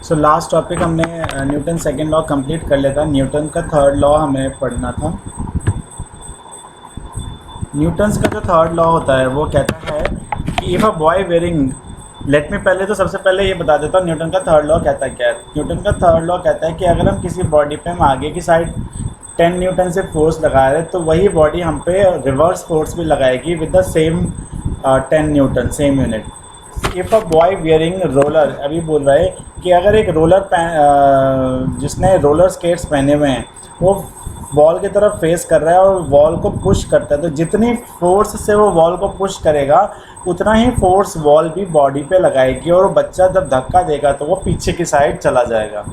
So last topic हमने Newton second law complete कर लिया था। न्यूटन का थर्ड लॉ हमें पढ़ना था। न्यूटन्स का जो थर्ड लॉ होता है वो कहता है कि if a boy wearing, let में पहले तो सबसे पहले ये बता देता हूँ न्यूटन का थर्ड लॉ कहता है क्या है। न्यूटन का थर्ड लॉ कहता है कि अगर हम किसी बॉडी पे हम आगे की साइड 10 न्यूटन से फोर्स लगा रहे हैं तो वही बॉडी हम पे रिवर्स फोर्स भी लगाएगी with the same 10 Newton, same unit. If a boy wearing roller, अभी बोल रहा है कि अगर एक रोलर जिसने रोलर स्केट्स पहने हुए हैं वो वॉल की तरफ फेस कर रहा है और वॉल को पुश करता है, तो जितनी फोर्स से वो वॉल को पुश करेगा उतना ही फोर्स वॉल भी बॉडी पे लगाएगी और बच्चा जब धक्का देगा तो वो पीछे की साइड चला जाएगा।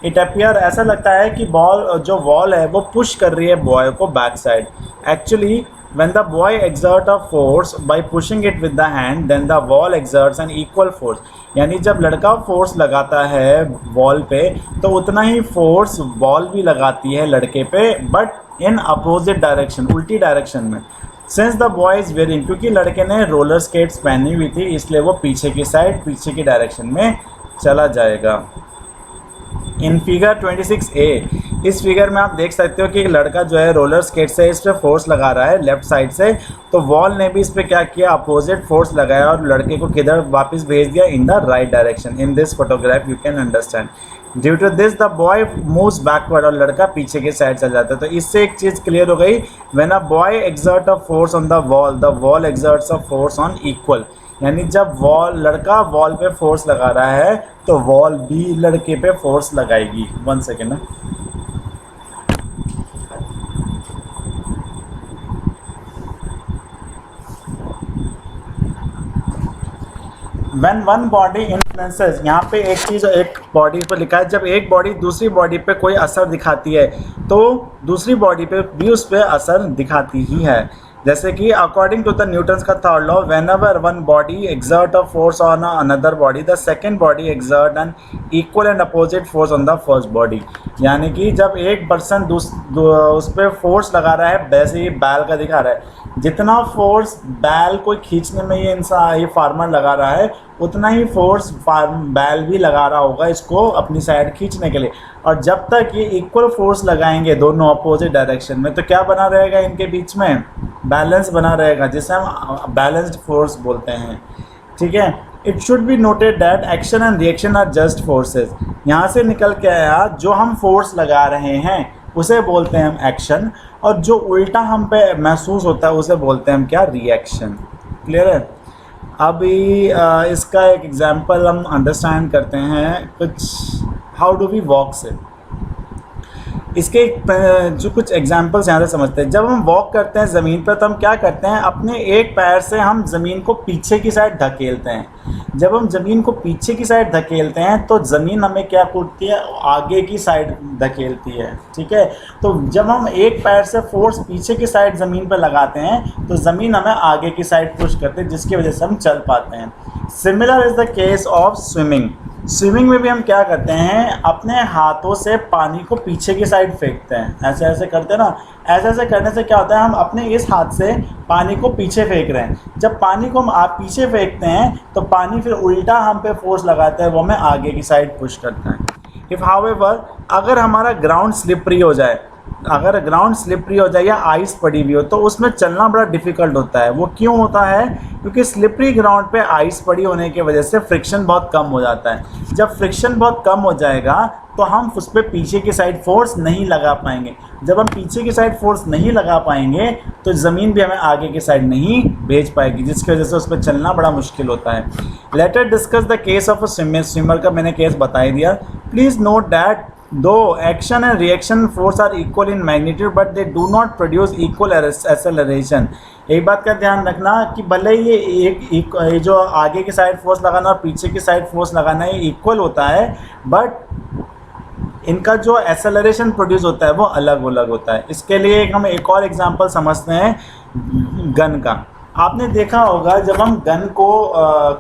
इट अपीयर, ऐसा लगता है कि बॉल जो वॉल है वो पुश कर रही है बॉय को back side. Actually when the boy exert a force by pushing it with the hand, then the wall exerts an equal force। यानी जब लड़का फोर्स लगाता है वॉल पे तो उतना ही फोर्स वॉल भी लगाती है लड़के पे, बट इन अपोजिट डायरेक्शन, उल्टी डायरेक्शन में। Since the boy is wearing, क्योंकि लड़के ने रोलर स्केट्स पहनी हुई थी इसलिए वो पीछे की साइड, पीछे की डायरेक्शन में चला जाएगा। इन फिगर 26A, इस फिगर में आप देख सकते हो कि एक लड़का जो है रोलर स्केट से इस पर फोर्स लगा रहा है लेफ्ट साइड से, तो वॉल ने भी इस पर क्या किया, अपोजिट फोर्स लगाया और लड़के को किधर वापस भेज दिया, in the right direction. In this photograph you can understand due to this the boy moves backward, और लड़का पीछे की साइड चल जाता है। तो इससे एक चीज़ क्लियर हो गई, when a boy exert a force on the wall exerts a force on equal. यानी जब लड़का वॉल पे फोर्स लगा रहा है तो वॉल भी लड़के पे फोर्स लगाएगी। 1 सेकेंड ना। When one body influences, यहाँ पे एक चीज़ एक बॉडी पर लिखा है, जब एक बॉडी दूसरी बॉडी पे कोई असर दिखाती है तो दूसरी बॉडी पे भी उस पर असर दिखाती ही है। जैसे कि अकॉर्डिंग टू द न्यूटन्स का third law, whenever one body exert a force on another body, the second body exert an equal and opposite force on the first body. यानी कि जब एक पर्सन उस पर फोर्स लगा रहा है, वैसे ही बैल का दिखा रहा है, जितना फोर्स बैल को खींचने में ये फार्मर लगा रहा है उतना ही फोर्स बैल भी लगा रहा होगा इसको अपनी साइड खींचने के लिए। और जब तक ये इक्वल फोर्स लगाएंगे दोनों अपोजिट डायरेक्शन में तो क्या बना रहेगा इनके बीच में, बैलेंस बना रहेगा, जिसे हम बैलेंस्ड फोर्स बोलते हैं। ठीक है। It should be noted that action and reaction are just forces. यहाँ से निकल के आया, जो हम फोर्स लगा रहे हैं उसे बोलते हैं हम एक्शन, और जो उल्टा हम पे महसूस होता है उसे बोलते हैं हम क्या, रिएक्शन। क्लियर है। अभी इसका एक एग्जांपल हम अंडरस्टैंड करते हैं कुछ, हाउ डू वी वॉक से। इसके जो कुछ एग्जांपल्स यहाँ से समझते हैं। जब हम वॉक करते हैं ज़मीन पर तो हम क्या करते हैं, अपने एक पैर से हम ज़मीन को पीछे की साइड धकेलते हैं। जब हम ज़मीन को पीछे की साइड धकेलते हैं तो ज़मीन हमें क्या करती है, आगे की साइड धकेलती है। ठीक है। तो जब हम एक पैर से फोर्स पीछे की साइड ज़मीन पर लगाते हैं तो ज़मीन हमें आगे की साइड पुश करती है, जिसकी वजह से हम चल पाते हैं। Similar is the case of swimming. Swimming में भी हम क्या करते हैं, अपने हाथों से पानी को पीछे की साइड फेंकते हैं, ऐसे ऐसे करते हैं ना। ऐसे ऐसे करने से क्या होता है, हम अपने इस हाथ से पानी को पीछे फेंक रहे हैं। जब पानी को हम आप पीछे फेंकते हैं तो पानी फिर उल्टा हम पे फोर्स लगाता है, वो हमें आगे की साइड पुश करता है। इफ़ हाउएवर, अगर हमारा ग्राउंड स्लिपरी हो जाए, अगर ग्राउंड स्लिपरी हो जाए या आइस पड़ी हुई हो तो उसमें चलना बड़ा डिफ़िकल्ट होता है। वो क्यों होता है, क्योंकि स्लिपरी ग्राउंड पे आइस पड़ी होने की वजह से फ्रिक्शन बहुत कम हो जाता है। जब फ्रिक्शन बहुत कम हो जाएगा तो हम उस पर पीछे की साइड फोर्स नहीं लगा पाएंगे। जब हम पीछे की साइड फोर्स नहीं लगा पाएंगे तो ज़मीन भी हमें आगे की साइड नहीं भेज पाएगी, जिसकी वजह से उस पर चलना बड़ा मुश्किल होता है। Later discuss the case of a swimmer. Swimmer का मैंने केस बता ही दिया। Please note that two action and reaction force are equal in magnitude but they do not produce equal acceleration. एक बात का ध्यान रखना कि भले ये ये जो आगे की साइड फोर्स लगाना और पीछे की साइड फोर्स लगाना ये इक्वल होता है, बट इनका जो एक्सेलरेशन प्रोड्यूस होता है वो अलग अलग होता है। इसके लिए हम एक और एग्जांपल समझते हैं गन का। आपने देखा होगा जब हम गन को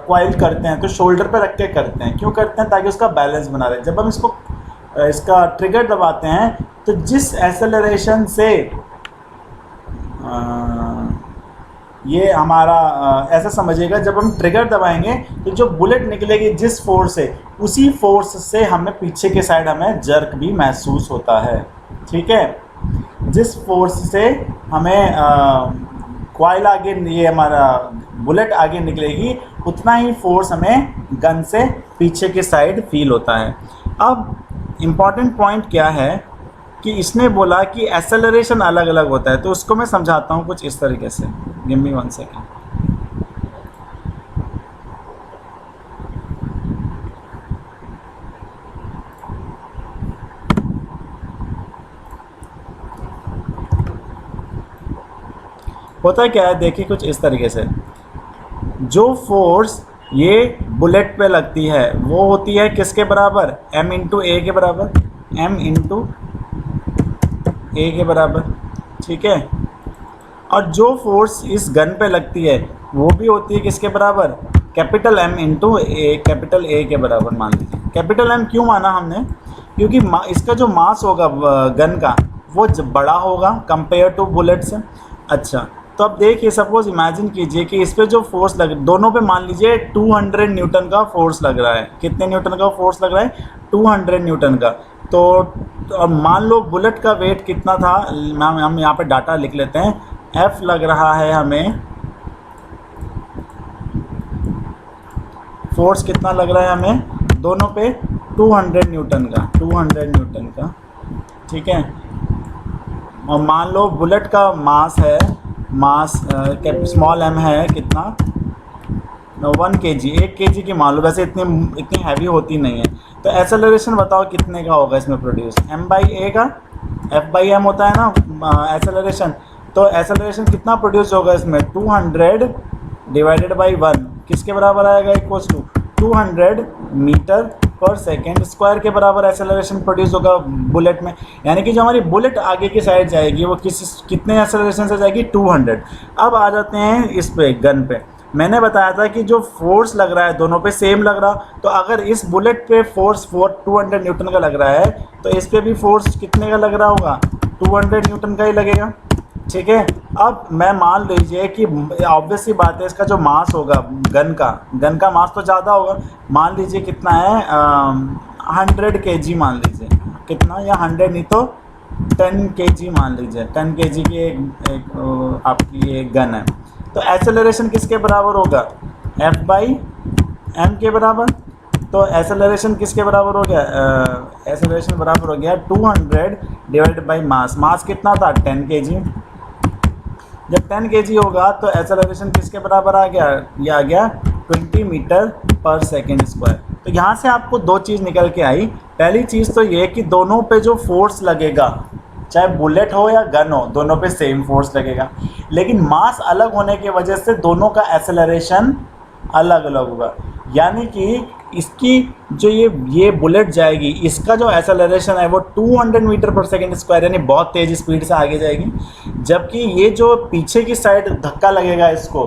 क्वाइल करते हैं तो शोल्डर पर रख के करते हैं। क्यों करते हैं, ताकि उसका बैलेंस बना रहे। जब हम इसका ट्रिगर दबाते हैं तो जिस एक्सेलरेशन से ये हमारा ऐसा समझिएगा, जब हम ट्रिगर दबाएंगे तो जो बुलेट निकलेगी जिस फोर्स से, उसी फोर्स से हमें पीछे के साइड हमें जर्क भी महसूस होता है। ठीक है, जिस फोर्स से हमें कॉइल आगे, ये हमारा बुलेट आगे निकलेगी, उतना ही फोर्स हमें गन से पीछे के साइड फील होता है। अब इम्पॉर्टेंट पॉइंट क्या है कि इसने बोला कि एक्सेलरेशन अलग अलग होता है, तो उसको मैं समझाता हूँ कुछ इस तरीके से। Give me 1 second. होता क्या है, देखिए कुछ इस तरीके से, जो फोर्स ये बुलेट पे लगती है वो होती है किसके बराबर, m इंटू ए के बराबर, m इंटू ए के बराबर। ठीक है, और जो फोर्स इस गन पे लगती है वो भी होती है किसके बराबर, capital M into A, capital A के बराबर मान लीजिए। कैपिटल M क्यों माना हमने, क्योंकि इसका जो मास होगा गन का वो बड़ा होगा कंपेयर टू बुलेट से। अच्छा, तो अब देखिए, सपोज इमेजिन कीजिए कि इस पे जो फोर्स लग, दोनों पे मान लीजिए 200 न्यूटन का फोर्स लग रहा है। कितने न्यूटन का फोर्स लग रहा है, 200 न्यूटन का। तो अब मान लो बुलेट का वेट कितना था, हम यहाँ पे डाटा लिख लेते हैं। F लग रहा है हमें, फोर्स कितना लग रहा है हमें दोनों पे, 200 न्यूटन का, 200 न्यूटन का। ठीक है, और मान लो बुलेट का मास है, मास स्मॉल m है कितना, 1 kg, 1 kg की मान लो, वैसे इतनी हैवी होती नहीं है। तो एक्सेलरेशन बताओ कितने का होगा इसमें प्रोड्यूस, m/a का, F/m होता है ना एक्सेलरेशन। तो एक्सेलरेशन कितना प्रोड्यूस होगा इसमें, 200 डिवाइडेड बाई 1 किसके बराबर आएगा, इक्वल्स टू 200 मीटर पर सेकेंड स्क्वायर के बराबर एक्सेलरेशन प्रोड्यूस होगा बुलेट में। यानी कि जो हमारी बुलेट आगे की साइड जाएगी वो कितने एक्सेलरेशन से जाएगी, 200। अब आ जाते हैं इस पे, गन पे। मैंने बताया था कि जो फोर्स लग रहा है दोनों पे सेम लग रहा, तो अगर इस बुलेट पे फोर्स 200 न्यूटन का लग रहा है तो इस पे भी फोर्स कितने का लग रहा होगा, 200 न्यूटन का ही लगेगा। ठीक है, अब मैं मान लीजिए कि ऑब्वियस सी बात है, इसका जो मास होगा गन का मास तो ज़्यादा होगा। मान लीजिए कितना है, 100 kg मान लीजिए, कितना, या 100 नहीं तो 10 kg मान लीजिए। 10 kg की एक आपकी ये गन है। तो एक्सेलरेशन किसके बराबर होगा, F/m के बराबर। तो एक्सेलरेशन किसके बराबर हो गया, एक्सेलरेशन बराबर हो गया 200 डिवाइडेड बाई मास कितना था, 10 kg। जब 10 kg होगा तो एक्सेलरेशन किसके बराबर आ गया, ये आ गया 20 मीटर पर सेकेंड स्क्वायर। तो यहाँ से आपको दो चीज़ निकल के आई। पहली चीज़ तो ये कि दोनों पे जो फोर्स लगेगा, चाहे बुलेट हो या गन हो, दोनों पे सेम फोर्स लगेगा, लेकिन मास अलग होने की वजह से दोनों का एक्सेलरेशन अलग अलग होगा। यानी कि इसकी जो ये बुलेट जाएगी, इसका जो एक्सेलरेशन है वो 200 मीटर पर सेकेंड स्क्वायर, यानी बहुत तेज़ स्पीड से आगे जाएगी। जबकि ये जो पीछे की साइड धक्का लगेगा इसको,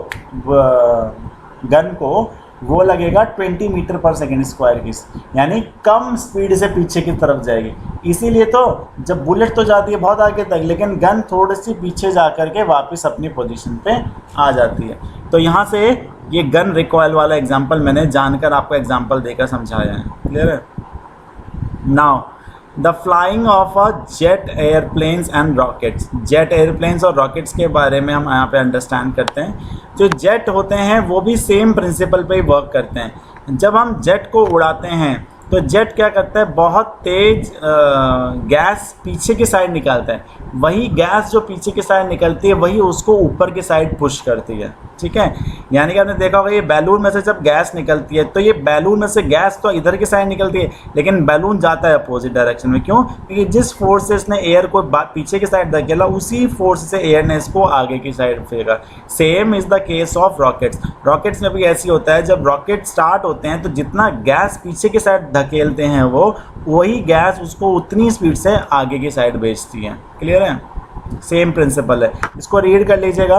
गन को, वो लगेगा 20 मीटर पर सेकेंड स्क्वायर की, यानी कम स्पीड से पीछे की तरफ जाएगी। इसीलिए तो जब बुलेट तो जाती है बहुत आगे तक, लेकिन गन थोड़ी सी पीछे जा कर के वापस अपनी पोजीशन पे आ जाती है। तो यहाँ से ये गन रिकॉयल वाला एग्जांपल मैंने जानकर आपको एग्जांपल देकर समझाया है। क्लियर है। Now the flying of a jet airplanes and rockets. Jet airplanes और रॉकेट्स के बारे में हम यहाँ पे अंडरस्टैंड करते हैं। जो जेट होते हैं वो भी सेम प्रिंसिपल पे ही वर्क करते हैं। जब हम जेट को उड़ाते हैं तो जेट क्या करता है, बहुत तेज़ गैस पीछे की साइड निकालता है। वही गैस जो पीछे की साइड निकलती है वही उसको ऊपर की साइड पुश करती है। ठीक है, यानी कि आपने देखा होगा ये बैलून में से जब गैस निकलती है तो ये बैलून में से गैस तो इधर की साइड निकलती है, लेकिन बैलून जाता है अपोजिट डायरेक्शन में। क्यों? क्योंकि जिस फोर्स से इसने एयर को पीछे की साइड धकेला, उसी फोर्स से एयर ने इसको आगे की साइड फेंका। Same is the case of rockets. Rockets में भी ऐसी होता है, जब रॉकेट स्टार्ट होते हैं तो जितना गैस पीछे की साइड धकेलते हैं वो, वही गैस उसको उतनी स्पीड से आगे की साइड भेजती है। क्लियर है? सेम प्रिंसिपल है। इसको रीड कर लीजिएगा,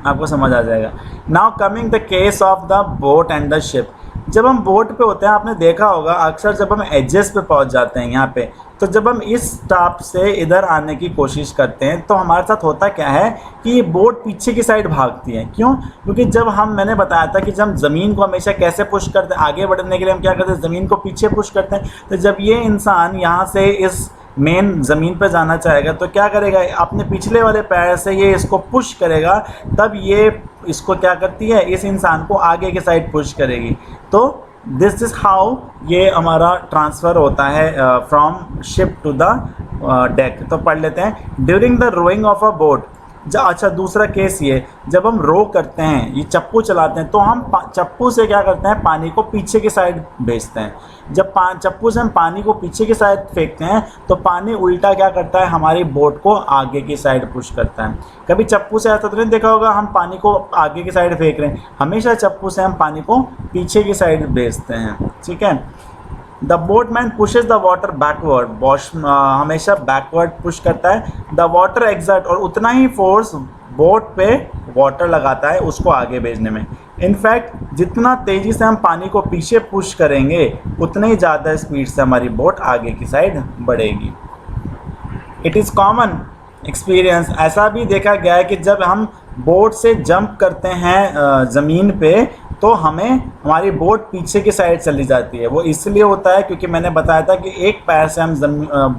आपको समझ आ जाएगा। Now coming the case of the boat and the ship. जब हम बोट पे होते हैं, आपने देखा होगा अक्सर जब हम एजेस पे पहुंच जाते हैं यहाँ पे, तो जब हम इस टॉप से इधर आने की कोशिश करते हैं तो हमारे साथ होता क्या है कि ये बोट पीछे की साइड भागती है। क्यों? क्योंकि जब मैंने बताया था कि जब हम ज़मीन को हमेशा कैसे पुश करते हैं, आगे बढ़ने के लिए हम क्या करते हैं, ज़मीन को पीछे पुश करते हैं। तो जब ये इंसान यहाँ से इस मेन ज़मीन पे जाना चाहेगा तो क्या करेगा, अपने पिछले वाले पैर से ये इसको पुश करेगा, तब ये इसको क्या करती है, इस इंसान को आगे की साइड पुश करेगी। तो दिस इज़ हाउ ये हमारा ट्रांसफ़र होता है from ship to the deck. तो पढ़ लेते हैं। During the rowing of a boat, अच्छा दूसरा केस ये, जब हम रो करते हैं, ये चप्पू चलाते हैं, तो हम चप्पू से क्या करते हैं, पानी को पीछे की साइड भेजते हैं। जब चप्पू से हम पानी को पीछे की साइड फेंकते हैं तो पानी उल्टा क्या करता है, हमारी बोट को आगे की साइड पुश करता है। कभी चप्पू से ऐसा तो नहीं देखा होगा हम पानी को आगे की साइड फेंक रहे हैं, हमेशा चप्पू से हम पानी को पीछे की साइड भेजते हैं। ठीक है। The boatman pushes the water backward, Bosch हमेशा बैकवर्ड पुश करता है। द वाटर एग्जर्ट, और उतना ही फोर्स बोट पे वाटर लगाता है उसको आगे भेजने में। इनफैक्ट जितना तेज़ी से हम पानी को पीछे पुश करेंगे उतने ही ज़्यादा स्पीड से हमारी बोट आगे की साइड बढ़ेगी। इट इज़ कॉमन एक्सपीरियंस, ऐसा भी देखा गया है कि जब हम बोट से जंप करते हैं ज़मीन पे तो हमारी बोट पीछे की साइड चली जाती है। वो इसलिए होता है क्योंकि मैंने बताया था कि एक पैर से हम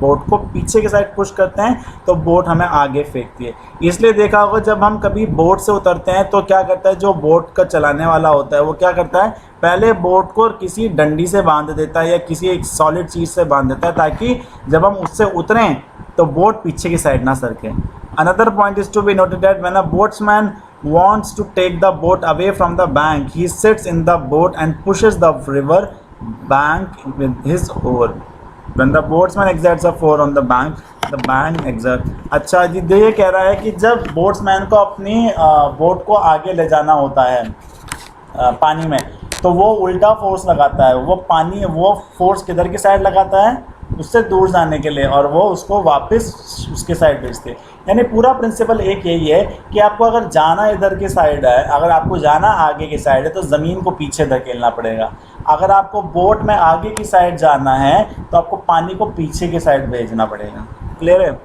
बोट को पीछे की साइड पुश करते हैं तो बोट हमें आगे फेंकती है। इसलिए देखा होगा जब हम कभी बोट से उतरते हैं तो क्या करता है, जो बोट का चलाने वाला होता है वो क्या करता है, पहले बोट को किसी डंडी से बांध देता है या किसी एक सॉलिड चीज़ से बांध देता है ताकि जब हम उससे उतरें तो बोट पीछे की साइड ना सरके। Another point is to be noted that when a boatsman wants to take the boat away from the bank, he sits in the boat and pushes the river bank with his oar. When the boatsman exerts a force on the bank, the bank exerts. अच्छा जी, ये कह रहा है कि जब बोट्समैन को अपनी boat को आगे ले जाना होता है पानी में, तो वो उल्टा फोर्स लगाता है। वो फोर्स किधर की साइड लगाता है, उससे दूर जाने के लिए, और वो उसको वापस उसके साइड भेजते हैं। यानी पूरा प्रिंसिपल एक यही है कि आपको अगर जाना इधर की साइड है, अगर आपको जाना आगे की साइड है तो ज़मीन को पीछे धकेलना पड़ेगा। अगर आपको बोट में आगे की साइड जाना है तो आपको पानी को पीछे की साइड भेजना पड़ेगा। क्लियर है?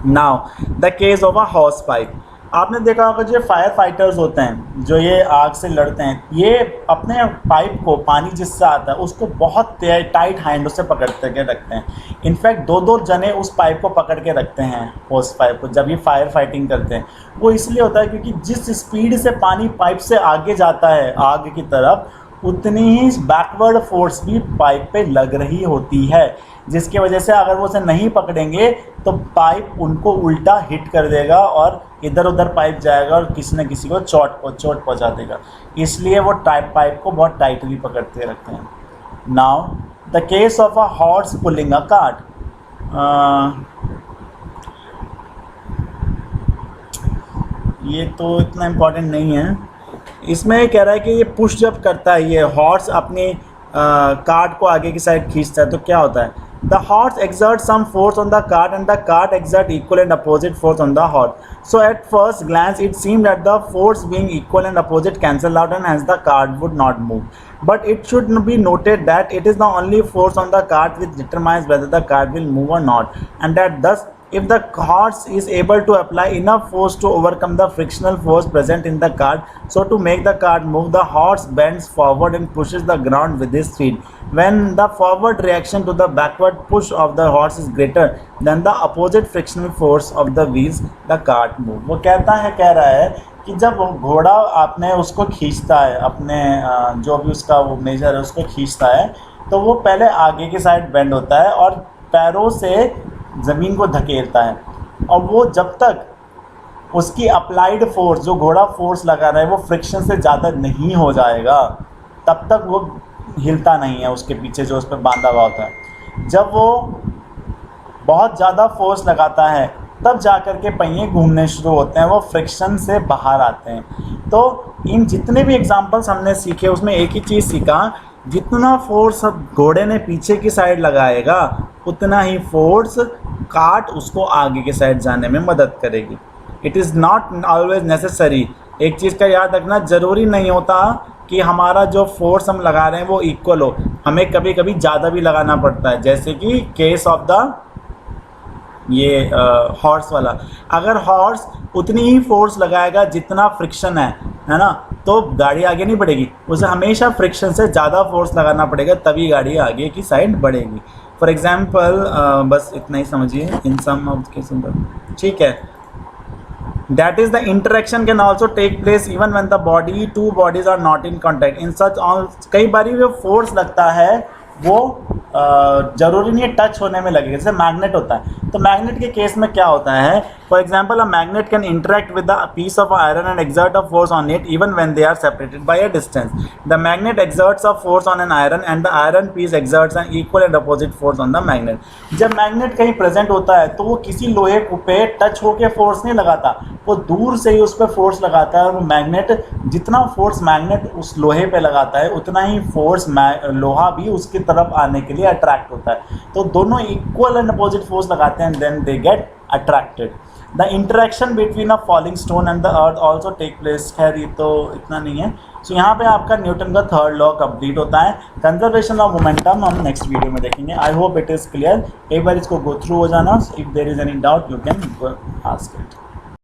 Now the case of a hose pipe. आपने देखा होगा जो फायर फाइटर्स होते हैं, जो ये आग से लड़ते हैं, ये अपने पाइप को, पानी जिससे आता है उसको बहुत टाइट हैंड से पकड़ के रखते हैं। इनफैक्ट दो जने उस पाइप को पकड़ के रखते हैं, होस पाइप को, जब ये फायर फाइटिंग करते हैं। वो इसलिए होता है क्योंकि जिस स्पीड से पानी पाइप से आगे जाता है आग की तरफ, उतनी ही बैकवर्ड फोर्स भी पाइप पे लग रही होती है, जिसकी वजह से अगर वो उसे नहीं पकड़ेंगे तो पाइप उनको उल्टा हिट कर देगा और इधर उधर पाइप जाएगा और किसी न किसी को चोट पहुंचा देगा। इसलिए वो पाइप को बहुत टाइटली पकड़ते रखते हैं। Now the case of a horse pulling a cart. ये तो इतना इम्पोर्टेंट नहीं है। इसमें ये कह रहा है कि ये पुश जब करता है, ये हॉर्स अपनी कार्ट को आगे की साइड खींचता है, तो क्या होता है, the horse exerts some force on the cart and the cart exerts equal and opposite force on the horse. So at first glance it seemed that the force being equal and opposite cancel out and hence the cart would not move. But it should be noted that it is the only force on the cart which determines whether the cart will move or not, and that thus if the horse is able to apply enough force to overcome the frictional force present in the cart, so to make the cart move, the horse bends forward and pushes the ground with his feet. When the forward reaction to the backward push of the horse is greater than the opposite frictional force of the wheels, the cart move. वो कह रहा है कि जब घोड़ा आपने उसको खींचता है, अपने जो भी उसका वो मेजर है उसको खींचता है, तो वो पहले आगे की साइड बेंड होता है और पैरों से ज़मीन को धकेलता है, और वो जब तक उसकी अप्लाइड फोर्स, जो घोड़ा फोर्स लगा रहा है, वो फ्रिक्शन से ज़्यादा नहीं हो जाएगा तब तक वो हिलता नहीं है उसके पीछे जो उस पर बांधा हुआ होता है। जब वो बहुत ज़्यादा फोर्स लगाता है तब जाकर के पहिए घूमने शुरू होते हैं, वो फ्रिक्शन से बाहर आते हैं। तो इन जितने भी एग्जांपल्स हमने सीखे उसमें एक ही चीज़ सीखा, जितना फोर्स घोड़े ने पीछे की साइड लगाएगा उतना ही फोर्स कार्ट उसको आगे की साइड जाने में मदद करेगी। It is not always necessary, एक चीज़ का याद रखना, ज़रूरी नहीं होता कि हमारा जो फोर्स हम लगा रहे हैं वो इक्वल हो, हमें कभी कभी ज़्यादा भी लगाना पड़ता है, जैसे कि केस ऑफ द ये हॉर्स वाला। अगर हॉर्स उतनी ही फोर्स लगाएगा जितना फ्रिक्शन है ना, तो गाड़ी आगे नहीं बढ़ेगी, उसे हमेशा फ्रिक्शन से ज़्यादा फोर्स लगाना पड़ेगा, तभी गाड़ी आगे की साइड बढ़ेगी। फॉर एग्जाम्पल बस इतना ही समझिए इन सम ऑफ केस, ठीक है। That is the interaction can also take place even when the two bodies are not in contact. In such all कई बारी जो फोर्स लगता है वो जरूरी नहीं है टच होने में लगेगा, जैसे मैग्नेट होता है, तो मैग्नेट के केस में क्या होता है, for example a magnet can interact with the piece of iron and exert a force on it even when they are separated by a distance. The magnet exerts a force on an iron and the iron piece exerts an equal and opposite force on the magnet. जब magnet कहीं present होता है तो वो किसी लोहे पे touch होकर फोर्स नहीं लगाता, वो दूर से ही उस पर फोर्स लगाता है, और मैग्नेट जितना फोर्स मैग्नेट उस लोहे पे लगाता है उतना ही फोर्स लोहा भी उसकी तरफ आने के लिए अट्रैक्ट होता है, तो दोनों इक्वल एंड अपोजिट फोर्स लगाते हैं, then they get attracted. The interaction between a falling stone and the earth also take place. खैर ये तो इतना नहीं है। सो यहाँ पे आपका न्यूटन का थर्ड लॉ कंप्लीट होता है। कंजर्वेशन ऑफ मोमेंटम हम नेक्स्ट वीडियो में देखेंगे। I hope it is clear. एक बार इसको गो थ्रू हो जाना। If there is any doubt you can ask it.